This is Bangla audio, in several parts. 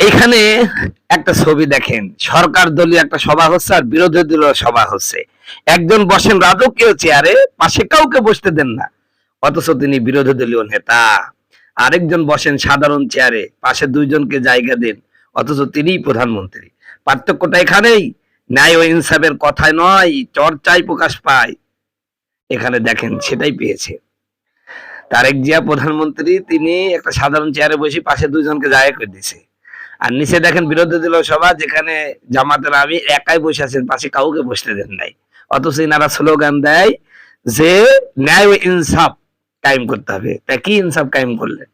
এখানে একটা ছবি দেখেন, সরকার দলীয় একটা সভা হচ্ছে আর বিরোধী দলীয় সভা হচ্ছে। একজন বসেন রাজকীয় চেয়ারে, পাশে কাউকে বসতে দেন না, অথচ তিনি বিরোধী দলীয় নেতা। আরেকজন বসেন সাধারণ চেয়ারে, পাশে দুইজনকে জায়গা দেন, অথচ তিনিই প্রধানমন্ত্রী। পার্থক্যটা এখানেই, ন্যায় ও ইনসাফের কথায় নয়, চর্চায় প্রকাশ পায়। এখানে দেখেন সেটাই পেয়েছে। তারেক জিয়া প্রধানমন্ত্রী, তিনি একটা সাধারণ চেয়ারে বসে পাশে দুইজনকে জায়গা করে দিয়েছে। আর নিচে দেখেন বিরোধী দলীয় সভা, যেখানে জামাতের আমি একাই বসে আছেন, পাশে কাউকে বসতে দেন নাই, অথচ এনারা স্লোগান দেয় যে ন্যায় ও ইনসাফ কায়েম করতে হবে। তা কি ইনসাফ কায়েম করলেন?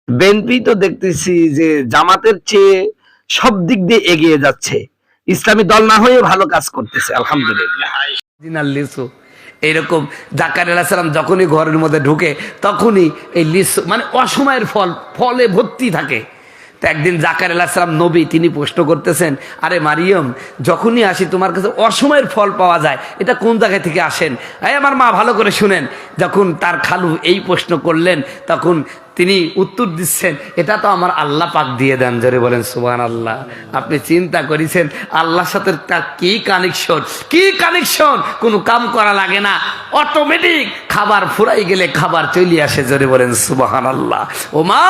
বিএনপি তো দেখতেছি যে জামাতের চেয়ে সব দিক দিয়ে এগিয়ে যাচ্ছে, ইসলামী দল না হয়ে ভালো কাজ করতেছে, আলহামদুলিল্লাহ। এইরকম জাকারিয়া আলাইহিস সালাম যখনই ঘরের মধ্যে ঢুকে তখনই এই লিচু মানে অসময়ের ফলে ভর্তি থাকে। তো একদিন জাকারিয়া আলাইহিস সালাম নবী, তিনি প্রশ্ন করতেছেন, আরে মারিয়ম, যখনই আসি তোমার কাছে অসময়ের ফল পাওয়া যায়, এটা কোন জায়গা থেকে আসেন? এই আমার মা, ভালো করে শুনেন। যখন তার খালু এই প্রশ্ন করলেন, তখন তিনি উত্তর দিচ্ছেন, এটা তো আমার আল্লাহ পাক দিয়ে দেন। জোরে বলেন সুবহানাল্লাহ। আপনি চিন্তা করেছেন আল্লাহর সাথে তার কি কানেকশন, কি কানেকশন! কোনো কাম করা লাগে না, অটোমেটিক খাবার ফুরাই গেলে খাবার চলে আসে। জোরে বলেন সুবহানাল্লাহ। ও মা,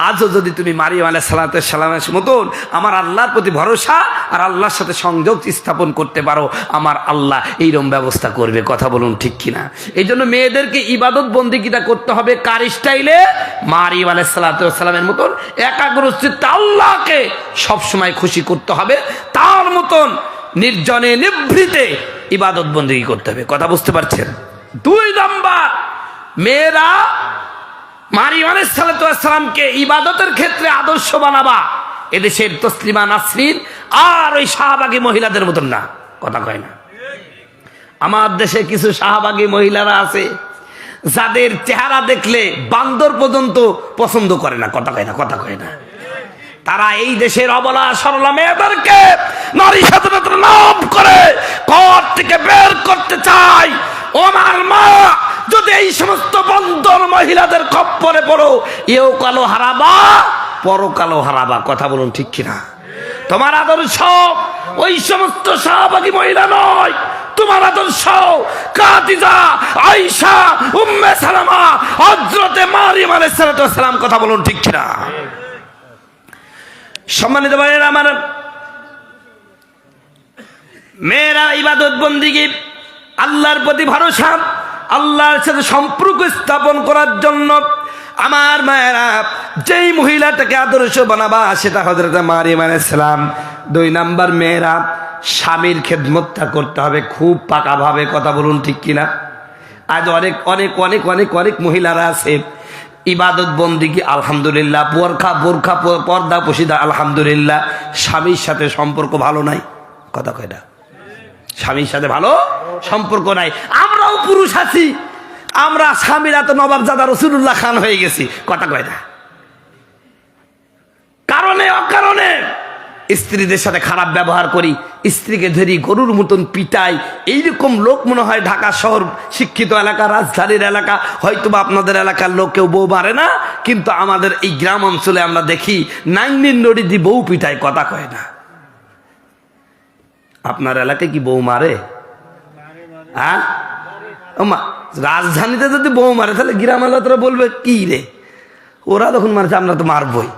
আজও যদি তুমি মারিয়াম আলাইহিস সালামের মতন আমার আল্লাহর প্রতি ভরসা আর আল্লাহর সাথে সংযোগ স্থাপন করতে পারো, আমার আল্লাহ এইরকম ব্যবস্থা করবে। কথা বলুন ঠিক কিনা? এই জন্য মেয়েদেরকে ইবাদত বন্দেগীটা করতে হবে কার স্টাইলে? মারিয়াম আলাইহিস সালামের মতন একাগ্রচিত্তে আল্লাহকে সবসময় খুশি করতে হবে, তার মতন নির্জনে নিভৃতে ইবাদত বন্দেগী করতে হবে। কথা বুঝতে পারছেন? 2 নাম্বার, মেয়েরা মারিয়াম আলাইহিস সালামকে ইবাদতের ক্ষেত্রে আদর্শ বানাবা। এদেশের তসলিমা নাসরিন আর ওই শাহবাগী মহিলাদের মতন না। কথা কয় না? আমার দেশে কিছু শাহবাগী মহিলারা আছে যাদের চেহারা দেখলে বান্দর পর্যন্ত পছন্দ করে না। কথা কয় না? কথা কয় না? তারা এই দেশের অবলা সরলা মেয়েদেরকে নারী স্বাধীনতার নাম করে ঘর থেকে বের করতে চায়। ও আমার মা, যদি এই সমস্ত বন্দর মহিলাদের খপ্পরে পড়ো, এও কালো হারাবা, পরকালো হারাবা। কথা বলুন ঠিক কিনা? তোমার আদর্শ ওই সমস্ত শাহবাগী মহিলা নয়, তোমার আদর্শ খাদিজা, আয়েশা, উম্মে সালামা, হযরতে মারিয়াম আলাইহিস সালাম। কথা বলুন ঠিক কিনা? সম্মানিত ভাইয়েরা আমার, মেয়েরা ইবাদত বন্দেগী, আল্লাহর প্রতি ভরসা, আল্লাহর সাথে সম্পর্ক স্থাপন করার জন্য আমার মায়েরা যেই মহিলাটাকে আদর্শ বানাবা সেটা হযরত মারিয়াম আলাইহিস সালাম। 2 নাম্বার, মেয়েরা স্বামীর খেদমতটা করতে হবে খুব পাকাভাবে। কথা বলুন ঠিক কিনা? আজ অনেক অনেক অনেক অনেক অনেক মহিলারা আছে ইবাদত বন্দেগী আলহামদুলিল্লাহ, বোরখা পর্দা পশিদা আলহামদুলিল্লাহ, স্বামীর সাথে সম্পর্ক ভালো নাই। কথা কয় না? স্বামীর সাথে ভালো সম্পর্ক নাই। আমরাও পুরুষ আছি, আমরা স্বামীরা তো নবাবজাদা রাসূলুল্লাহ খান হয়ে গেছি। কথা কয় না? কারণে অকারণে স্ত্রীদের সাথে খারাপ ব্যবহার করি, স্ত্রীকে ধরি গরুর মতন পিটাই। এইরকম লোক মনে হয় ঢাকা শহর শিক্ষিত এলাকা, রাজধানীর এলাকা, হয়তো বা আপনাদের এলাকার লোক কেউ বউ মারে না, কিন্তু আমাদের এই গ্রাম অঞ্চলে আমরা দেখি নাইনের নড়ি দি বউ পিটায়। কথা কয় না? আপনার এলাকায় কি বউ মারে? হ্যাঁ, রাজধানীতে যদি বউ মারে তাহলে গ্রাম এলাকারা বলবে কি রে, ওরা যখন মারছে আমরা তো মারবই।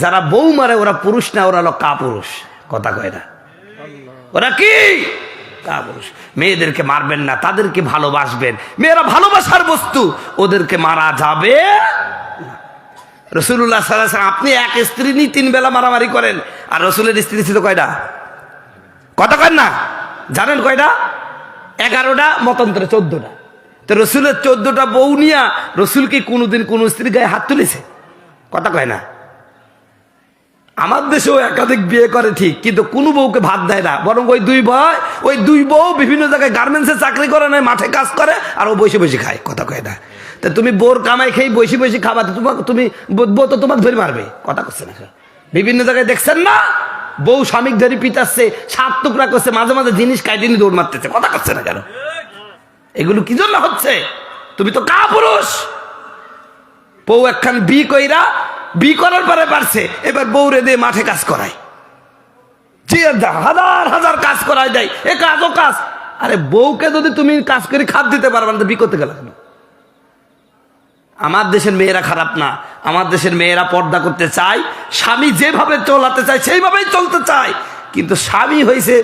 যারা বউ মারে ওরা পুরুষ না, ওরা হলো কাপুরুষ। কথা কয় না? ওরা কি কাপুরুষ। মেয়েদেরকে মারবেন না, তাদেরকে ভালোবাসবেন। মেয়েরা ভালোবাসার বস্তু, ওদেরকে মারা যাবে না। রাসূলুল্লাহ সাল্লাল্লাহু আলাইহি ওয়াসাল্লাম, আপনি এক স্ত্রী নিয়ে 3 বেলা মারামারি করেন, আর রাসূলের স্ত্রী ছিল কয়টা? কথা কয় না? জানেন কয়টা? 11টা, মতান্তরে 14টা। তো রসুলের 14টা বউ নিয়া রসুল কি কোনোদিন কোন স্ত্রীর গায়ে হাত তুলেছে? কথা কয় না? আমার দেশেও একাধিক বিয়ে করে ঠিক, কিন্তু কোনো বউকে ভাত দেয় না, বরং ওই দুই বউ বিভিন্ন জায়গায় গার্মেন্টসে চাকরি করে না, মাঠে কাজ করে, আর ও বসে বসে খায়। কথা কয় না? তা তুমি বোর কামাই খেয়ে বসে বসে খাবা, তুমি বউ তো তোমাকে ধরে মারবে। কথা করছে না? বিভিন্ন জায়গায় দেখছেন না, বউ স্বামীক ধরে পিটাচ্ছে, 7 টুকরা করছে, মাঝে মাঝে জিনিস কাইদিনি দৌড় মারতেছে। কথা করছে না কেন? এগুলো কি জন্য হচ্ছে? তুমি তো কাপুরুষ। বউ একখান বি কইরা বি করার পরে পারছে, এবার বউরে দিয়ে মাঠে কাজ করায়, হাজার হাজার কাজ করায় দেয়, এ কাজ ও কাজ। আরে বউকে যদি তুমি কাজ করে খাদ দিতে পারবে না, তো বি করতে গেল কেন? আমার দেশের মেয়েরা খারাপ না, আমার দেশের মেয়েরা পর্দা করতে চায়, স্বামী যেভাবে চলাতে চায় সেইভাবেই চলতে চায়, কিন্তু স্বামী হয়েছে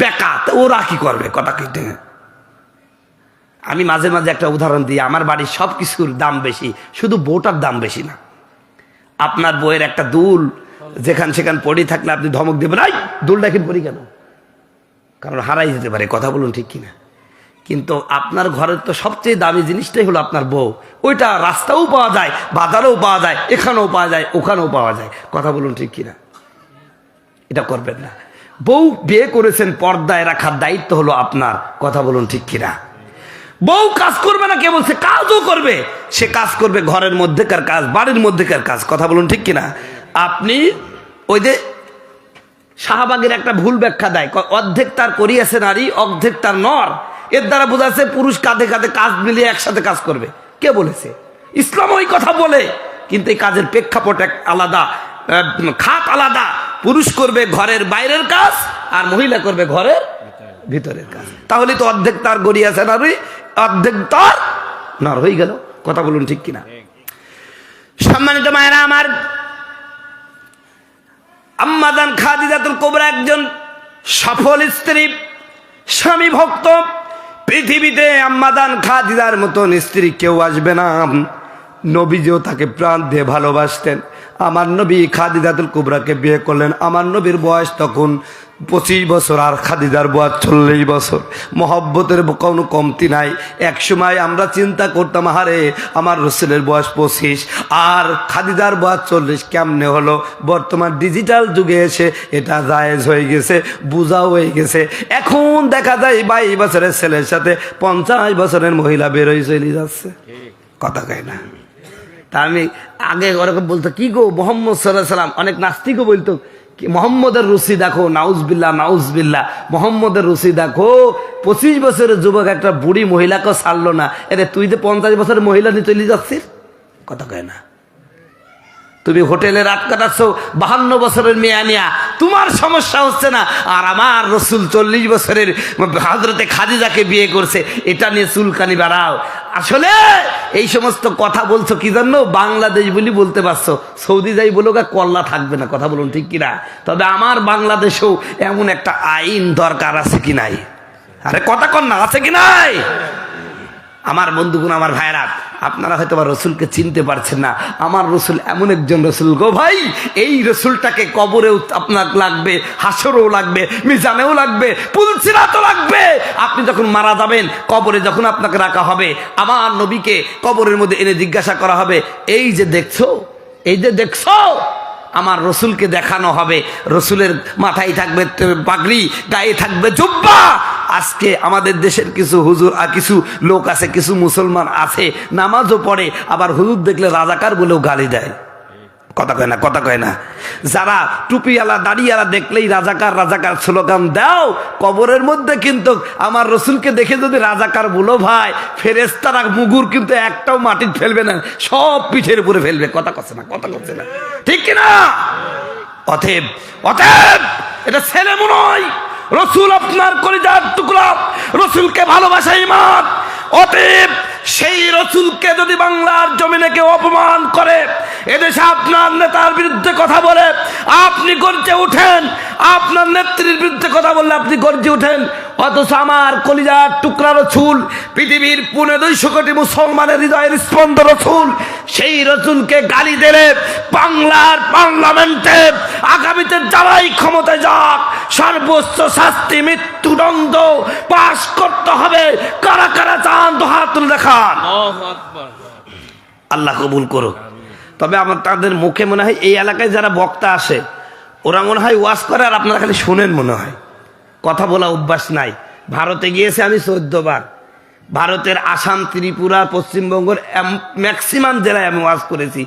বেকার, ওরা কি করবে? কথা কেটে। আমি মাঝে মাঝে একটা উদাহরণ দিই, আমার বাড়ির সব কিছুর দাম বেশি, শুধু বউটার দাম বেশি না। আপনার বউয়ের একটা দুল যেখান সেখান পড়ে থাকলে আপনি ধমক দেবেন, আই দুলটা কি পড়ি কেন? কারণ হারাই যেতে পারে, কথা বলুন ঠিক কিনা? কিন্তু আপনার ঘরের তো সবচেয়ে দামি জিনিসটাই হলো আপনার বউ। ওইটা রাস্তাও পাওয়া যায়, বাজারেও পাওয়া যায়, এখানেও পাওয়া যায়, ওখানেও পাওয়া যায়, কথা বলুন ঠিক কিনা? এটা করবেন না। বউ বিয়ে করেছেন, পর্দায় রাখার দায়িত্ব হলো আপনার, কথা বলুন ঠিক কিনা? বউ কাজ করবে না কে বলছে? কাজও করবে, সে কাজ করবে ঘরের মধ্যেকার কাজ, বাড়ির মধ্যেকার কাজ, কথা বলুন ঠিক কিনা? আপনি ওই যে শাহবাগের একটা ভুল ব্যাখ্যা দেয়, অর্ধেক তার করিয়াছে নারী, অর্ধেক তার নর। এর দ্বারা বোঝাচ্ছে পুরুষ কাঁধে কাঁধে কাজ মিলিয়ে একসাথে কাজ করবে। কে বলেছে? ইসলাম ওই কথা বলে, কিন্তু এই কাজের প্রেক্ষাপট এক আলাদা, খাত আলাদা। পুরুষ করবে ঘরের বাইরের কাজ, আর মহিলা করবে ঘরের ভিতরের কাজ। তাহলে তো অর্ধেক তার গড়িয়াছে নারী, অর্ধেক তার নর হয়ে গেল, কথা বলুন ঠিক কিনা? সম্মানিত মায়েরা আমার, আম্মাজান খাদিজাতুল কুবরা একজন সফল স্ত্রী, স্বামী ভক্ত। পৃথিবীতে আম্মাজান খাদিজার মতন স্ত্রী কেউ আসবে না। নবীজিও তাকে প্রাণ দিয়ে ভালোবাসতেন। আমার নবী খাদিজাতুল কুবরাকে বিয়ে করলেন, আমার নবীর বয়স তখন 25 বছর, আর খাদিজার বয়স 40 বছর। মহব্বতের কোনো কমতি নাই। এক সময় আমরা চিন্তা করতাম, হারে আমার রসুলের বয়স 25 আর খাদিজার বয়স 40, কেমনে হলো? বর্তমান ডিজিটাল যুগে এসে এটা জায়েজ হয়ে গেছে, বুঝাও হয়ে গেছে। এখন দেখা যায় 22 বছরের ছেলের সাথে 50 বছরের মহিলা বেরোয় চলে যাচ্ছে, কথা কয় না? তা আমি আগে ওরকম বলতো, কি গো মোহাম্মদ সাল্লাল্লাহু আলাইহি সাল্লাম, অনেক নাস্তিকও বলতো মোহাম্মদের রুচি দেখো, নাউজবিল্লাহ নাউজবিল্লাহ, মোহাম্মদের রুচি দেখো। 25 বছরের যুবক একটা বুড়ি মহিলাকে ছাড়লো না, এরে তুই তো 50 বছরের মহিলা নিয়ে চলে যাচ্ছিস, কথা কয় না? তুমি হোটেলে রাত কাটাচ্ছ 52 বছরের মেয়ে নিয়া, তোমার সমস্যা হচ্ছে না, আর আমার রসুল 40 বছরের হযরতে খাদিজাকে বিয়ে করছে, এটা নিয়ে চুলকানি বাড়াও। আসলে এই সমস্ত কথা বলছো কি জন্য? বাংলাদেশ বলি বলতে পারছো, সৌদি যাই বলো গা কল্লা থাকবে না, কথা বলুন ঠিক কিনা? তবে আমার বাংলাদেশেও এমন একটা আইন দরকার আছে কি নাই? আরে কথা কন না, আছে কি নাই? আমার বন্ধুগুণ, আমার ভাইরা, আপনারা হয়তো বা রসুলকে চিনতে পারছেন না। আমার রসুল এমন একজন রসুল গো ভাই, এই রসুলটাকে কবরেও আপনার লাগবে, হাসরেও লাগবে, মিজানেও লাগবে, পুলসিরাতও লাগবে। আপনি যখন মারা যাবেন, কবরে যখন আপনাকে রাখা হবে, আমার নবীকে কবরের মধ্যে এনে জিজ্ঞাসা করা হবে, এই যে দেখছো, এই যে দেখছো, আমার রসুলকে দেখানো হবে। রসুলের মাথায় থাকবে পাগড়ি, গায়ে থাকবে জুব্বা। আজকে আমাদের দেশের কিছু হুজুর আর কিছু লোক আছে, কিছু মুসলমান আছে, নামাজও পড়ে, আবার হুজুর দেখলে রাজাকার বলেও গালি দেয়, কথা কয় না? কথা কয় না? যারা টুপিওয়ালা দাড়িওয়ালা দেখলেই রাজাকার রাজাকার স্লোগান দাও, কবরের মধ্যে কিন্তু আমার রসুলকে দেখে যদি রাজাকার বলো ভাই, ফেরেশতারা মুগুর কিন্তু একটাও মাটির ফেলবে না, সব পিঠের উপরে ফেলবে, কথা কচ্ছে না? কথা কচ্ছে না ঠিক কিনা? অতএব অতএব এটা ছেলে মনে হয়, রসুল আপনার কলিজার টুকরা, রসুলকে ভালোবাসা ঈমান। অতএব সেই রসুলকে যদি বাংলার জমিনে কেউ অপমান করে, এদেশে আপনার নেতার বিরুদ্ধে কথা বলে আপনি গর্জে উঠেন, আপনার নেত্রীর বিরুদ্ধে কথা বললে আপনি গর্জে উঠেন, অথচ আমার কলিজার টুকরা রসুল, পৃথিবীর 250 কোটি মুসলমানের হৃদয়ের স্পন্দ রসুল, সেই রসুলকে গালি দিলে বাংলার পার্লামেন্টে আগামীতে যারাই ক্ষমতায় যাক, সর্বোচ্চ শাস্তি মৃত্যুদণ্ড পাশ করতে হবে। কারা কারা চান তো হাত তুলে দেখান। আল্লাহ কবুল করুক। তবে আমার তাদের মুখে মনে হয় এই এলাকায় যারা বক্তা আসে, ওরা মনে হয় ওয়াজ করে আর আপনারা খালি শুনেন, মনে হয় কথা বলা অভ্যাস নাই। ভারতে গিয়েছে আমি 14 বার, ভারতের আসাম, ত্রিপুরা, পশ্চিমবঙ্গের ম্যাক্সিমাম জেলায় আমি ওয়াজ করেছি।